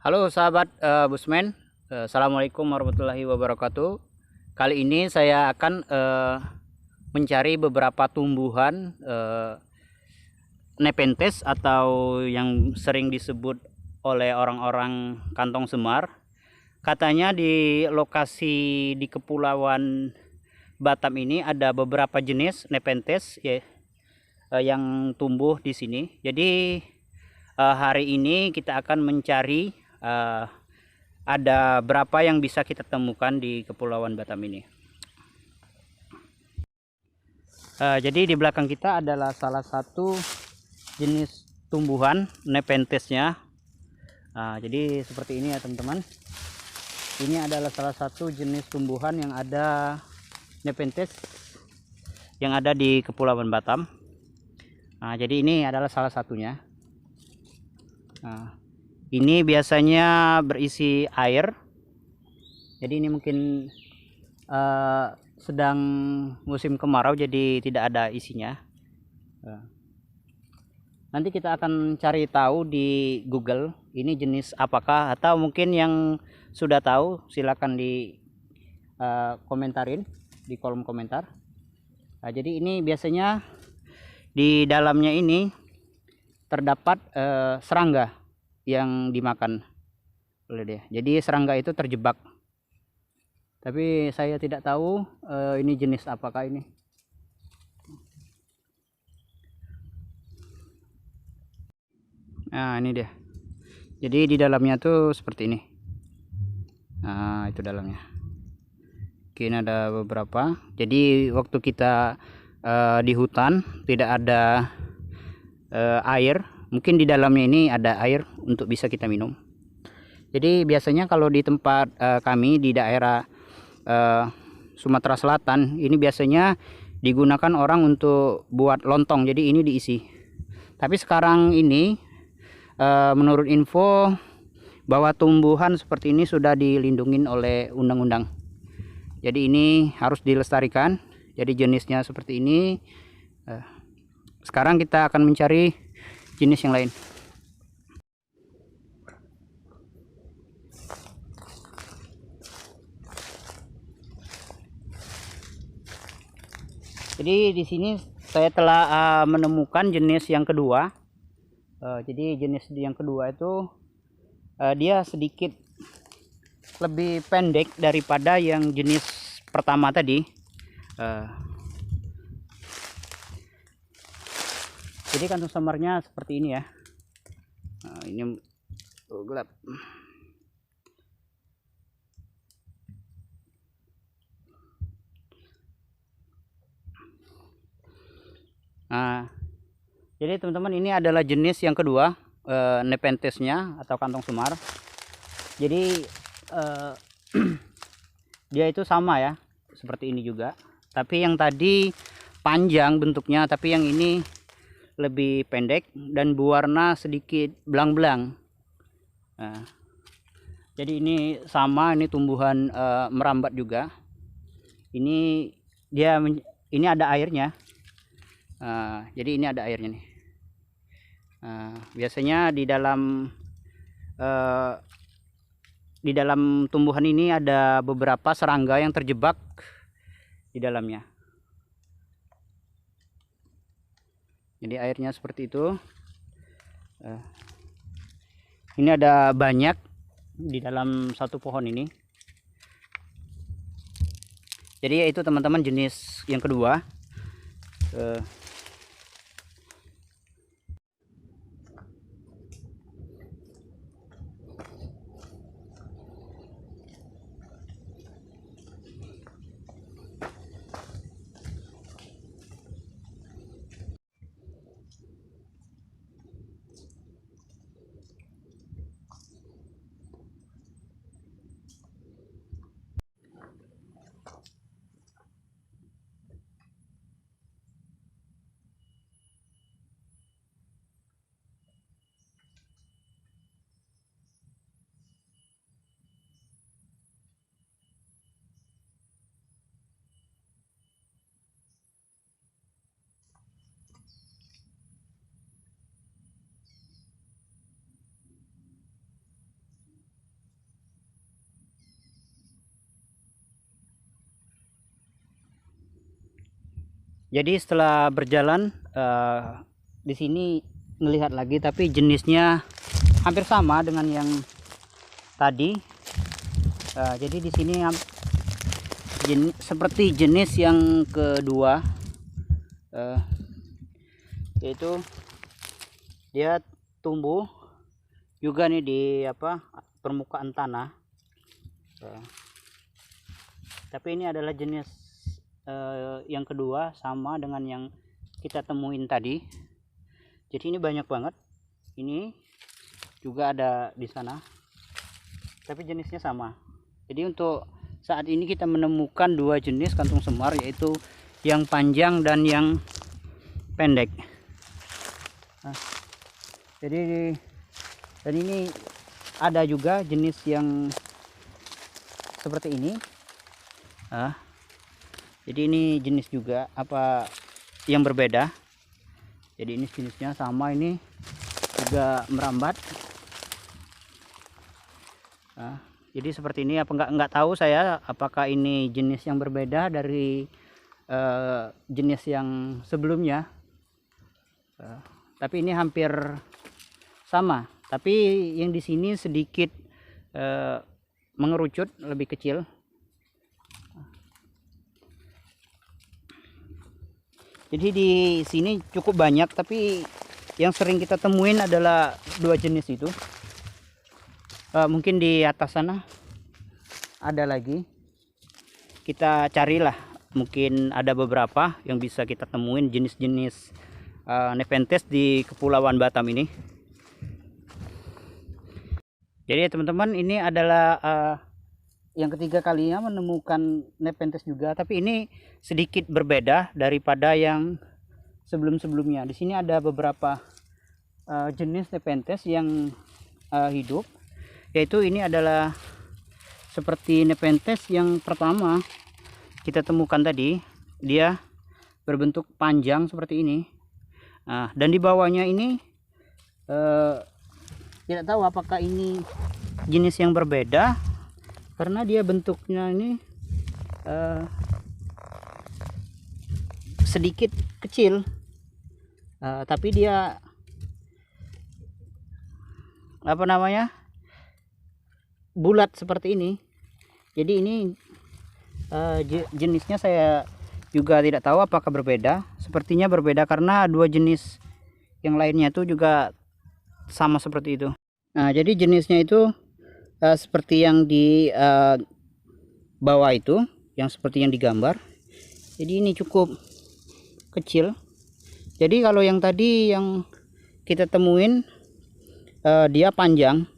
Halo sahabat Busman. Assalamualaikum warahmatullahi wabarakatuh. Kali ini saya akan mencari beberapa tumbuhan Nepenthes atau yang sering disebut oleh orang-orang kantong semar. Katanya di lokasi di Kepulauan Batam ini ada beberapa jenis Nepenthes ya, yang tumbuh di sini. Jadi hari ini kita akan mencari ada berapa yang bisa kita temukan di Kepulauan Batam ini. Jadi di belakang kita adalah salah satu jenis tumbuhan Nepenthesnya. Jadi seperti ini ya teman-teman. Ini adalah salah satu jenis tumbuhan yang ada Nepenthes yang ada di Kepulauan Batam. Jadi ini adalah salah satunya. Ini biasanya berisi air. Jadi ini mungkin sedang musim kemarau, jadi tidak ada isinya. Nanti kita akan cari tahu di Google ini jenis apakah, atau mungkin yang sudah tahu silakan di komentarin di kolom komentar. Jadi ini biasanya di dalamnya ini terdapat serangga yang dimakan oleh dia. Jadi serangga itu terjebak. Tapi saya tidak tahu ini jenis apakah ini. Nah, ini dia. Jadi di dalamnya tuh seperti ini. Nah, itu dalamnya. Oke, ini ada beberapa. Jadi waktu kita di hutan tidak ada air, mungkin di dalamnya ini ada air untuk bisa kita minum. Jadi biasanya kalau di tempat kami di daerah Sumatera Selatan ini biasanya digunakan orang untuk buat lontong. Jadi ini diisi. Tapi sekarang ini menurut info bahwa tumbuhan seperti ini sudah dilindungi oleh undang-undang. Jadi ini harus dilestarikan. Jadi jenisnya seperti ini. Sekarang kita akan mencari jenis yang lain. Jadi di sini saya telah menemukan jenis yang kedua. Jadi jenis yang kedua itu dia sedikit lebih pendek daripada yang jenis pertama tadi. Jadi kantong semarnya seperti ini ya. Ini gelap. Jadi teman-teman, ini adalah jenis yang kedua, Nepenthesnya atau kantong semar. Jadi dia itu sama ya, seperti ini juga. Tapi yang tadi panjang bentuknya, tapi yang ini lebih pendek dan berwarna sedikit belang-belang. Jadi ini sama, ini tumbuhan merambat juga. Ini dia ini ada airnya. Jadi ini ada airnya nih. Biasanya di dalam tumbuhan ini ada beberapa serangga yang terjebak di dalamnya. Jadi airnya seperti itu. Ini ada banyak di dalam satu pohon ini. Jadi yaitu teman-teman jenis yang kedua. Jadi setelah berjalan di sini melihat lagi, tapi jenisnya hampir sama dengan yang tadi. Jadi di sini seperti jenis yang kedua, yaitu dia tumbuh juga nih di permukaan tanah. Tapi ini adalah jenis yang kedua, sama dengan yang kita temuin tadi. Jadi ini banyak banget. Ini juga ada di sana, tapi jenisnya sama. Jadi untuk saat ini kita menemukan dua jenis kantung semar, yaitu yang panjang dan yang pendek. Jadi dan ini ada juga jenis yang seperti ini. Jadi ini jenis juga yang berbeda. Jadi ini jenisnya sama, ini juga merambat. Jadi seperti ini, nggak tahu saya apakah ini jenis yang berbeda dari jenis yang sebelumnya. Tapi ini hampir sama, tapi yang di sini sedikit mengerucut, lebih kecil. Jadi di sini cukup banyak, tapi yang sering kita temuin adalah dua jenis itu. Mungkin di atas sana ada lagi, kita carilah, mungkin ada beberapa yang bisa kita temuin jenis-jenis Nepenthes di Kepulauan Batam ini. Jadi teman-teman, ini adalah yang ketiga kalinya menemukan Nepenthes juga, tapi ini sedikit berbeda daripada yang sebelum-sebelumnya. Di sini ada beberapa jenis Nepenthes yang hidup, yaitu ini adalah seperti Nepenthes yang pertama kita temukan tadi. Dia berbentuk panjang seperti ini. Dan di bawahnya ini tidak tahu apakah ini jenis yang berbeda, karena dia bentuknya ini sedikit kecil, tapi dia bulat seperti ini. Jadi ini jenisnya saya juga tidak tahu apakah berbeda. Sepertinya berbeda, karena dua jenis yang lainnya itu juga sama seperti itu. Jadi jenisnya itu seperti yang di bawah itu, yang seperti yang digambar. Jadi ini cukup kecil. Jadi kalau yang tadi yang kita temuin dia panjang,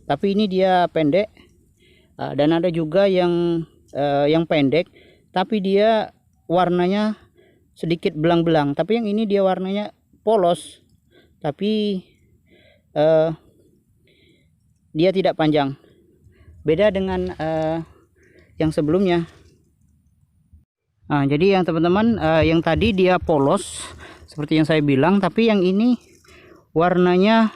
tapi ini dia pendek. Dan ada juga yang pendek, tapi dia warnanya sedikit belang-belang. Tapi yang ini dia warnanya polos, tapi dia tidak panjang. Beda dengan yang sebelumnya. Jadi yang teman-teman, yang tadi dia polos seperti yang saya bilang, tapi yang ini warnanya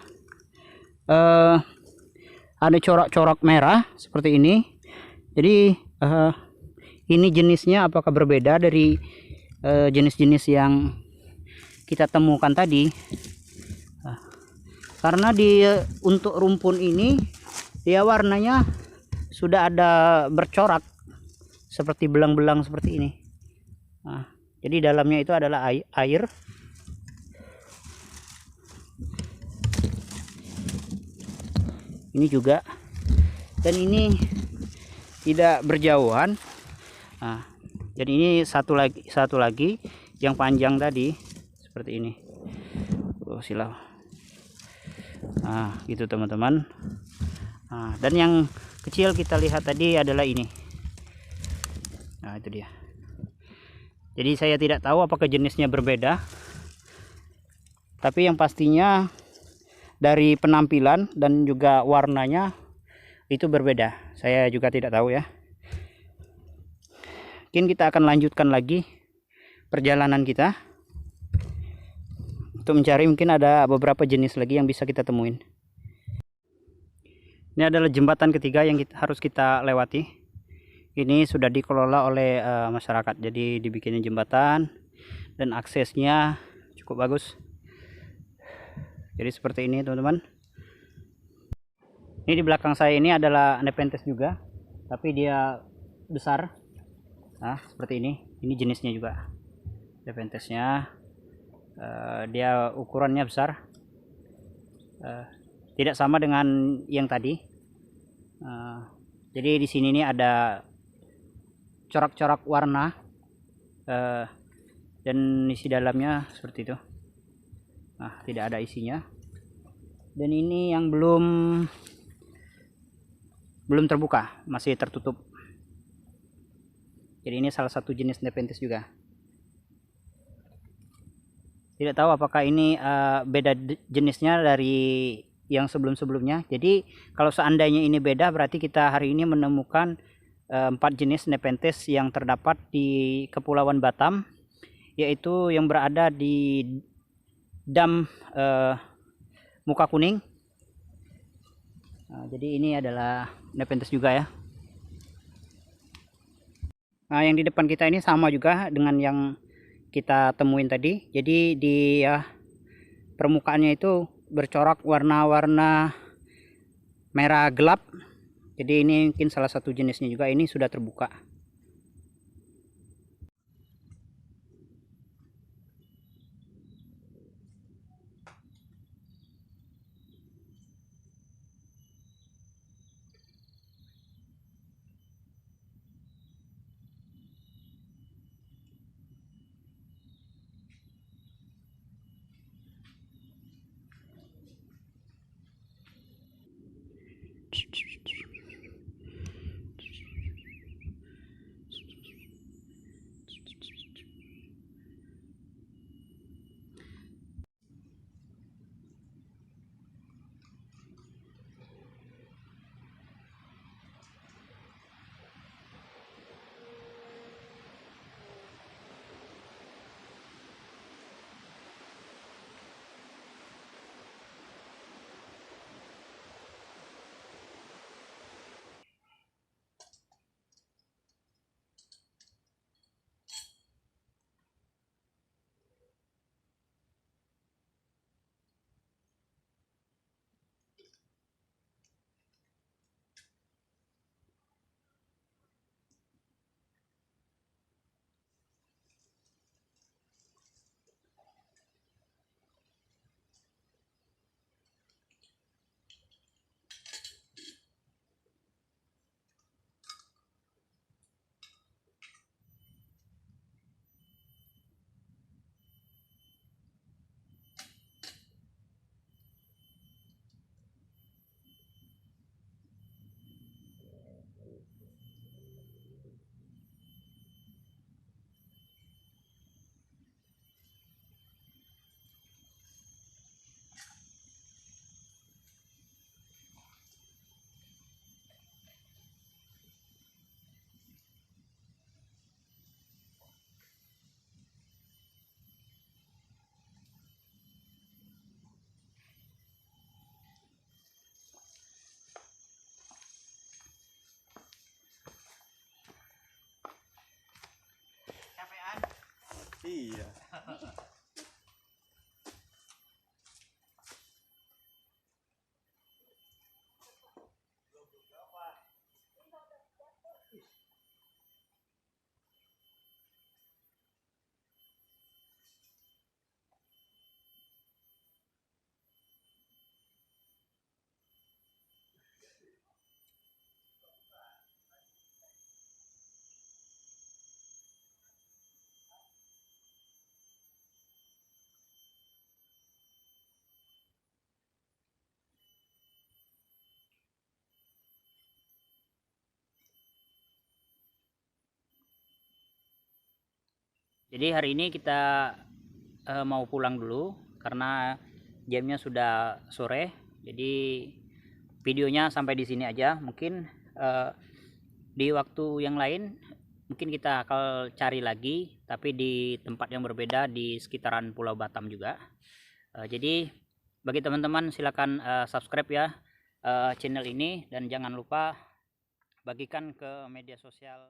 ada corak-corak merah seperti ini. Jadi ini jenisnya apakah berbeda dari jenis-jenis yang kita temukan tadi. Karena untuk rumpun ini dia warnanya sudah ada bercorak seperti belang-belang seperti ini. Jadi dalamnya itu adalah air. Ini juga, dan ini tidak berjauhan. Jadi ini satu lagi yang panjang tadi seperti ini. Silau. Gitu teman-teman. Dan yang kecil kita lihat tadi adalah ini. Itu dia. Jadi saya tidak tahu apakah jenisnya berbeda, tapi yang pastinya dari penampilan dan juga warnanya itu berbeda. Saya juga tidak tahu ya. Mungkin kita akan lanjutkan lagi perjalanan kita untuk mencari, mungkin ada beberapa jenis lagi yang bisa kita temuin. Ini adalah jembatan ketiga yang harus kita lewati. Ini sudah dikelola oleh masyarakat, jadi dibikinin jembatan dan aksesnya cukup bagus. Jadi seperti ini teman-teman. Ini di belakang saya ini adalah Nepenthes juga, tapi dia besar. Nah, seperti ini. Ini jenisnya juga. Nepenthesnya dia ukurannya besar. Tidak sama dengan yang tadi. Jadi di sini nih ada corak-corak warna dan isi dalamnya seperti itu. Nah, tidak ada isinya. Dan ini yang belum terbuka, masih tertutup. Jadi ini salah satu jenis Nepenthes juga. Tidak tahu apakah ini beda jenisnya dari yang sebelum-sebelumnya. Jadi kalau seandainya ini beda, berarti kita hari ini menemukan 4 jenis Nepenthes yang terdapat di Kepulauan Batam, yaitu yang berada di dam Muka Kuning. Nah, jadi ini adalah Nepenthes juga ya. Nah, yang di depan kita ini sama juga dengan yang kita temuin tadi. Jadi di permukaannya itu bercorak warna-warna merah gelap. Jadi ini mungkin salah satu jenisnya juga. Ini sudah terbuka. Iya. Jadi hari ini kita mau pulang dulu karena jamnya sudah sore. Jadi videonya sampai di sini aja. Mungkin di waktu yang lain mungkin kita akan cari lagi, tapi di tempat yang berbeda di sekitaran Pulau Batam juga. Jadi bagi teman-teman silakan subscribe ya channel ini, dan jangan lupa bagikan ke media sosial.